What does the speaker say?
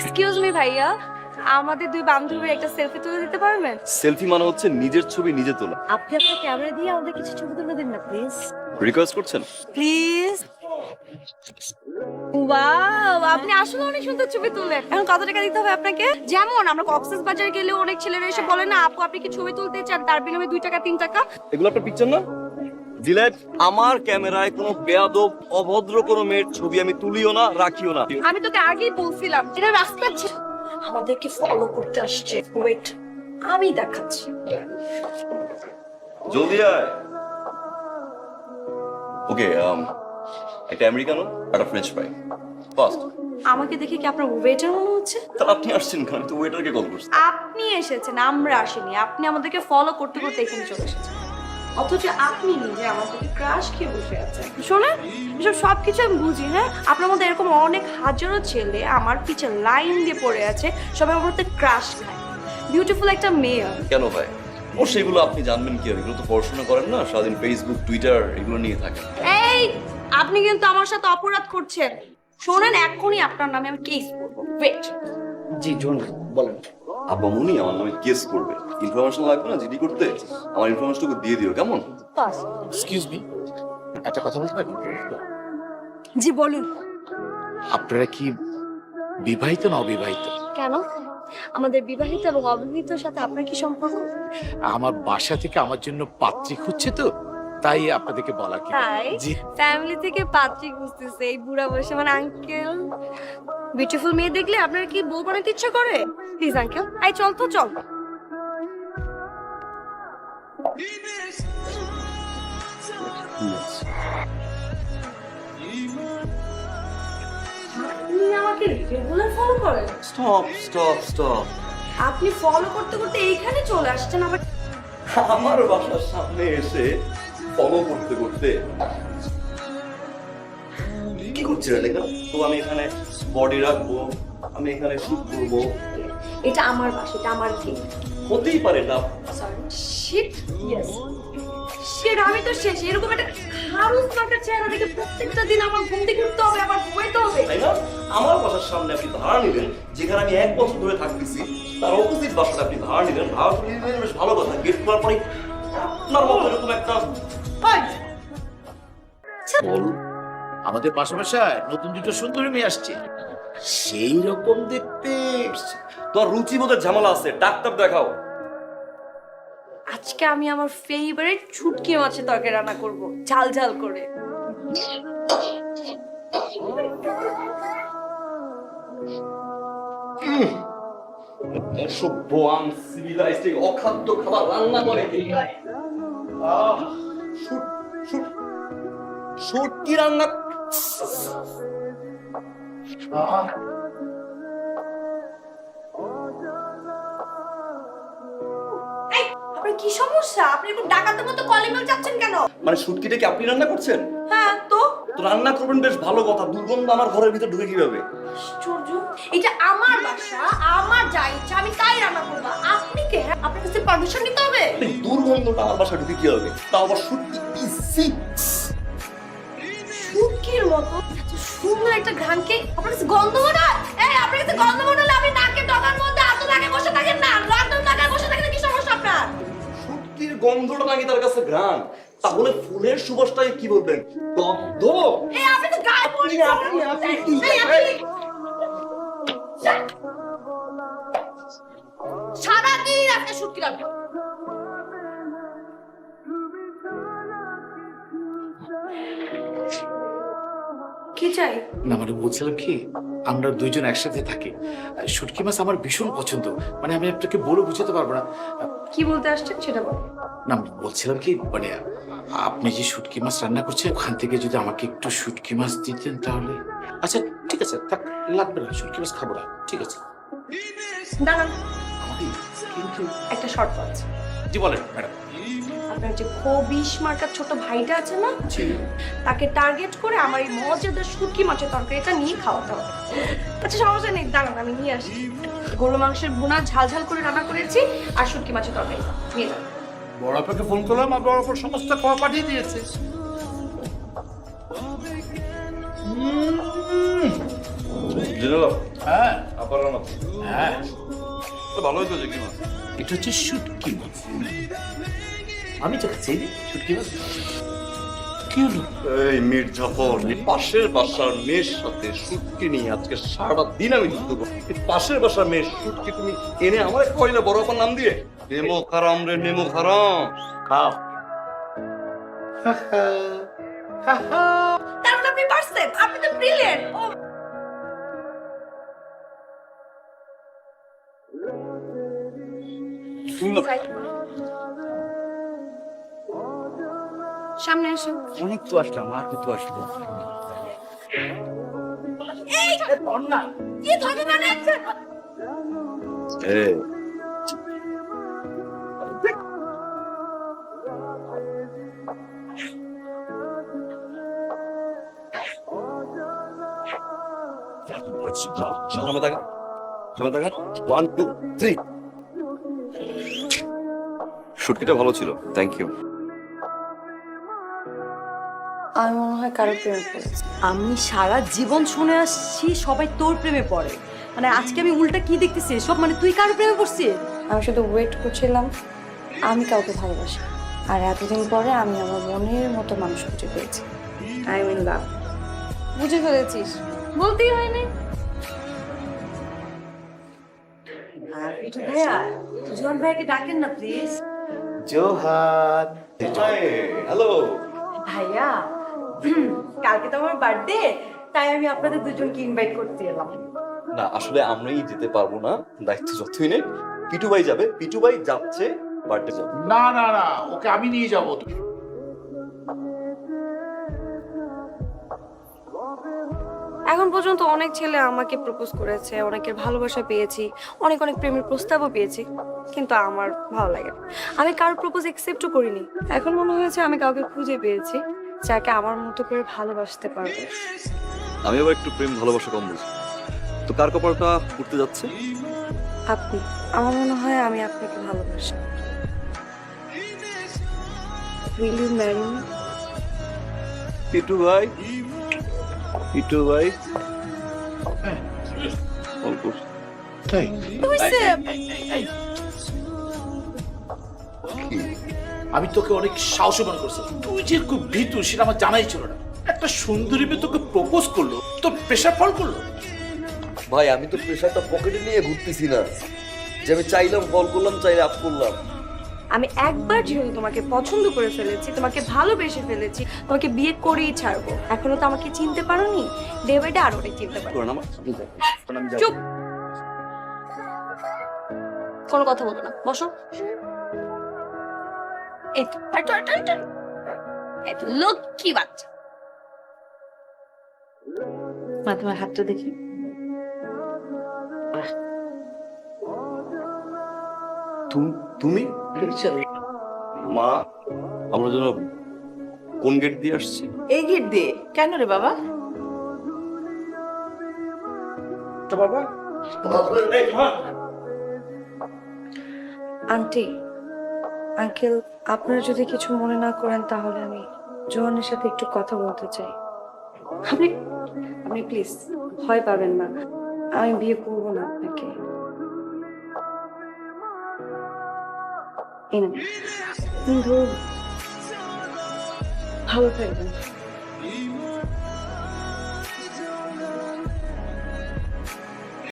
Excuse me ভাইয়া, আমাদের দুই বান্ধবীর একটা সেলফি তুলে দিতে পারবেন? সেলফি মানে হচ্ছে নিজের ছবি নিজে তোলা। আপনি আপনার ক্যামেরা দিয়ে আমাদের কিছু ছবি তুলে দিন না প্লিজ। রিকোয়েস্ট করছেন? প্লিজ। ওয়াও, আপনি আসলে অনেক সুন্দর ছবি তুলেন। এখন কত টাকা দিতে হবে আপনাকে? যেমন আমরা কক্সেস বাজার গেলে অনেক ছেলেরা এসে বলে না, আপু আপনি কি ছবি তুলতে চান, তার বিনিময়ে 2 টাকা 3 টাকা। এগুলো আপনার পিকচার না? জিলেট, আমার ক্যামেরায় কোনো বেয়াদব অভদ্র কোনো মেয়ের ছবি আমি তুলিও না, রাখিও না। আমি তোকে আগেই বলছিলাম এটা রাস্তা আমাদেরকে ফলো করতে আসছে। ওয়েট, আমি দেখাচ্ছি। জলদি আয়। ওকে, একটা আমেরিকানো একটা ফ্রেঞ্চ ফ্রাই ফার্স্ট। আমাকে দেখে কি আপনার ওয়েটার মনে হচ্ছে? তাহলে আপনি আসছেন কেন? আমি তো ওয়েটারকে কল করছি। আপনি এসেছেন, আমরা আসিনি। আপনি আমাদেরকে ফলো করতে করতে এখানে চলে এসেছেন, অথচ আপনি নিজে আমাদেরকে ক্রাশ খেয়ে বসে আছেন। শোনেন, এসব সবকিছু আমি বুঝি। হ্যাঁ, আপনার মধ্যে এরকম অনেক হাজারো ছেলে আমার পিছে লাইন দিয়ে পড়ে আছে, সবাই আমার মধ্যে ক্রাশ খায়। বিউটিফুল একটা মেয়ে। কেন ভাই? ও সেগুলো আপনি জানবেন কি? এগুলো তো পড়াশোনা করেন না, সারাদিন ফেসবুক টুইটার এগুলো নিয়ে থাকেন। এই, আপনি কিন্তু আমার সাথে অপরাধ করছেন। শোনেন, এখনই আপনার নামে আমি কেস করবো। ওয়েট। জি জুন বলেন। আব্বা মুনি আমার নামে কেস করবে। ইনফরমেশন লাগবে না জিডি করতে? আমার ইনফরমেশনটুকু দিয়ে দিও, কেমন? পাস। এক্সকিউজ মি, একটা কথা বলতে পারি? জি বলুন। আপনারা কি বিবাহিত না অবিবাহিত? কেন? আমাদের বিবাহিত এবং অবিবাহিতর সাথে আপনার কি সম্পর্ক? আমার বাসা থেকে আমার জন্য পাত্রী খুঁজছে তো, তাই আপনাদেরকে বলা কি। তাই জি। ফ্যামিলি থেকে পাত্রী খুঁজতেছে এই বুড়া বয়সে, মানে আঙ্কেল বিউটিফুল মেয়ে দেখলে আপনার কি বউ বানাতে ইচ্ছা করে? প্লিজ আঙ্কেল, আই চল তো চল। আপনি আমাকে রেগুলার ফলো করেন? Stop stop stop. আপনি ফলো করতে করতে এইখানে চলে আসছেন আবার। আমার বাসার সামনে এসে ফলো করতে করতে কি করছিলেন এখানে? তো আমি এখানে বডি রাখবো, আমি এখানে শুট করবো। এটা আমার বাসা, এটা আমার ঠিক। হতেই পারে এটা। Sorry, sheet. ইয়েস শিট, আমি তো শেষ। এরকম একটা খারুস মার্কার চেহারা দেখে প্রত্যেকটা দিন আমার ঘুম থেকে উঠতে হবে, আবার ঘুমাইতে হবে। তাই না? আমার বাসার সামনে আপনি ভাড়া নিলেন, যেখানে আমি 1 বছর ধরে থাকতেছি, তার অপোজিট বাসাটা আপনি ভাড়া নিলেন। ভাড়া তো নিলেন, বেশ ভালো কথা। গেট করার পরে আপনার মতো এরকম একটা বল, আমাদের পাশাপাশায় নতুন দুটো সুন্দরী মেয়ে আসছে, সেই রকম দেখতে। তোর রুচি বোধের ঝামেলা আছে। ডাক্তার দেখাও। আজকে আমি আমার ফেভারিট শুটকি মাছের তরকারি রান্না করব, ঝাল ঝাল করে। অসভ্য আনসিভিলাইজড অখাদ্য খাবার রান্না করে। শুটকি রান্না। এই, আপনার কি সমস্যা? আপনি এরকম ডাকাতের মতো কলিং চাচ্ছেন কেন? মানে শুটকিটা কি আপনি রান্না করছেন? হ্যাঁ তো তো রান্না করবেন বেশ ভালো কথা। দুর্গন্ধ আমার ঘরের ভিতর ঢুকে কিভাবে? আশ্চর্য, এটা আমার বাসা, আমার যা ইচ্ছা আমি তাই রান্না করব। আপনি কে? আপনার কাছে পারমিশন নিতে হবে? এই দুর্গন্ধটা আমার বাসায় ঢুকে কি হবে? তাও আবার শুটকি ইসি। শুটকির মতো এত সুন্দর একটা ঘ্রাণকে আপনার কাছে গন্ধ মনে হয়? এই, আপনার কাছে গন্ধ মনে হলে আপনি নাকের ডগার মধ্যে এত লাগে বসে থাকেন না, রান্নার লাগায় বসে থাকেন, কি সমস্যা আপনার? শুটকির গন্ধটা নাকি তার কাছে ঘ্রাণ? তাহলে ফুলের সুবাসটাই কি বলবেন? গন্ধ? এই, আপনি তো গায়ে পড়ে সারাদিন আপনি শুটকি রান্না। কি চাই? না মানে বলছিলাম কি, আমরা দুইজন একসাথে থাকি, শুটকি মাছ আমার ভীষণ পছন্দ। মানে আমি আপনাকে বলে বুঝাতে পারবো না। কি বলতে আসছেন সেটা বল। না বলছিলাম কি, মানে আপনি যে শুটকি মাছ রান্না করছেন, ওখান থেকে যদি আমাকে একটু শুটকি মাছ দিতেন তাহলে। আচ্ছা ঠিক আছে, থাক, লাগবে না, শুটকি মাছ খাবো না, ঠিক আছে। দাঁড়ান, কিন্তু একটা শর্ত আছে। জি বলেন ম্যাডাম। আপনার যে খবিশ মার্কার ছোট ভাইটা আছে না, জি। তাকে টার্গেট করে আমার এই মজাদার শুটকি মাছের তরকারিটা নিয়ে খাওয়াতে হবে। আচ্ছা সমস্যা নেই, দাঁড়ান আমি নিয়ে আসি। গরু মাংসের ভুনা ঝাল ঝাল করে রান্না করেছি, আর শুটকি মাছের তরকারি নিয়ে যান। বড় আপাকে ফোন করলাম, আর বড় আপার সমস্ত খাওয়া পাঠিয়ে দিয়েছে। জেনারেল হ্যাঁ আপার মতো হ্যাঁ, ভালো হইতো যে কি মাছ এটা হচ্ছে শুটকি মাছ। আমি তোকে চিনি শুটকি মাছ। কি হলো? এই মির্জাফর পাশের বাসার মেয়ের সাথে শুটকি নিয়ে আজকে সারা দিন আমি যুদ্ধ করি। এই পাশের বাসার মেয়ের শুটকি তুমি এনে আমার কইলে বড় আপার নাম দিয়ে নেমো খারাম রে নেমো খারাম। খাও। তার মানে আপনি পারছেন, আপনি তো ব্রিলিয়েন্ট। সামনে আসুন। অনেক তো আসলাম, আর কত আসবো? এই কি ধরনের বানাচ্ছেন? সামনে দেখা সামনে দেখা 1 2 3 শুটকিটা ভালো ছিল, থ্যাংক ইউ। আমি মনে হয় কারো প্রেমে পড়েছি। আমি সারা জীবন শুনে আসছি সবাই তোর প্রেমে পড়ে, মানে আজকে আমি উল্টা কি দেখতেছি সব, মানে তুই কারো প্রেমে পড়ছিস? আমি শুধু ওয়েট করছিলাম আমি কাউকে ভালোবাসি, আর এতদিন পরে আমি আমার মনের মতো মানুষ খুঁজে পেয়েছি। I will love. বুঝে ফেলেছিস, বলতেই হয় না। ভাইয়া, জোয়ান ভাইকে ডাকেন না প্লিজ। জোহার। হ্যালো ভাইয়া, কালকে তো আমার বার্থডে, তাই আমি আপনাদের দুজনকে ইনভাইট করতে এলাম। না আসলে আমরাই যেতে পারবো না, দায়িত্ব যতই নেই। পিটু ভাই যাবে, পিটু ভাই যাচ্ছে বার্থডে যাবে। না না না, ওকে আমি নিয়ে যাবো। এখন পর্যন্ত অনেক ছেলে আমাকে প্রপোজ করেছে, অনেকের ভালোবাসা পেয়েছি, অনেক অনেক প্রেমের প্রস্তাবও পেয়েছি, কিন্তু আমার ভালো লাগে না। আমি কারোর প্রপোজ একসেপ্টও করিনি। এখন মনে হয়েছে আমি কাউকে খুঁজে পেয়েছি যাকে আমার মতো করে ভালোবাসতে পারবে। আমি আবার একটু প্রেম ভালোবাসা কম বুঝি। তো কার কপালটা উঠতে যাচ্ছে? আপনি। আমার মনে হয় আমি আপনাকে ভালোবাসি। Will you marry me? পিটু ভাই, পিটু ভাই তাই? আমি তোকে অনেক সাহসবান করছি। তুই যে খুব ভীতু সেটা আমার জানাই ছিল না। একটা সুন্দরী মেয়ে তোকে প্রপোজ করলো, তোর প্রেশার ফল করলো। ভাই আমি তো প্রেশারটা পকেটে নিয়ে ঘুরতেছি না, যে আমি চাইলাম কল করলাম, চাইলে আপ করলাম। আমি একবার যেহেতু তোমাকে পছন্দ করে ফেলেছি, তোমাকে ভালোবেসে ফেলেছি, তোমাকে বিয়ে করেই ছাড়বো। এখনো তো আমাকে চিনতে পারোনি, ডে বাই ডে আরো অনেক চিনতে পারো। করেন আমার চুপ, কোনো কথা বলবো না, বসো। এই তো, এই তো লক্ষ্মী বাচ্চা। মা তোমার হাতটা দেখি। তুমি মা, আমরা যেন কোন গেট দিয়ে আসছি? এই গেট দিয়ে। কেন রে বাবা? বাবা আন্টি, আঙ্কেল, আপনারা যদি কিছু মনে না করেন তাহলে আমি জোয়ানের সাথে একটু কথা বলতে চাই। আপনি আপনি প্লিজ ভয় পাবেন না, আমি বিয়ে করবো না আপনাকে। এই না, ধরুন, ভালো থাকবেন।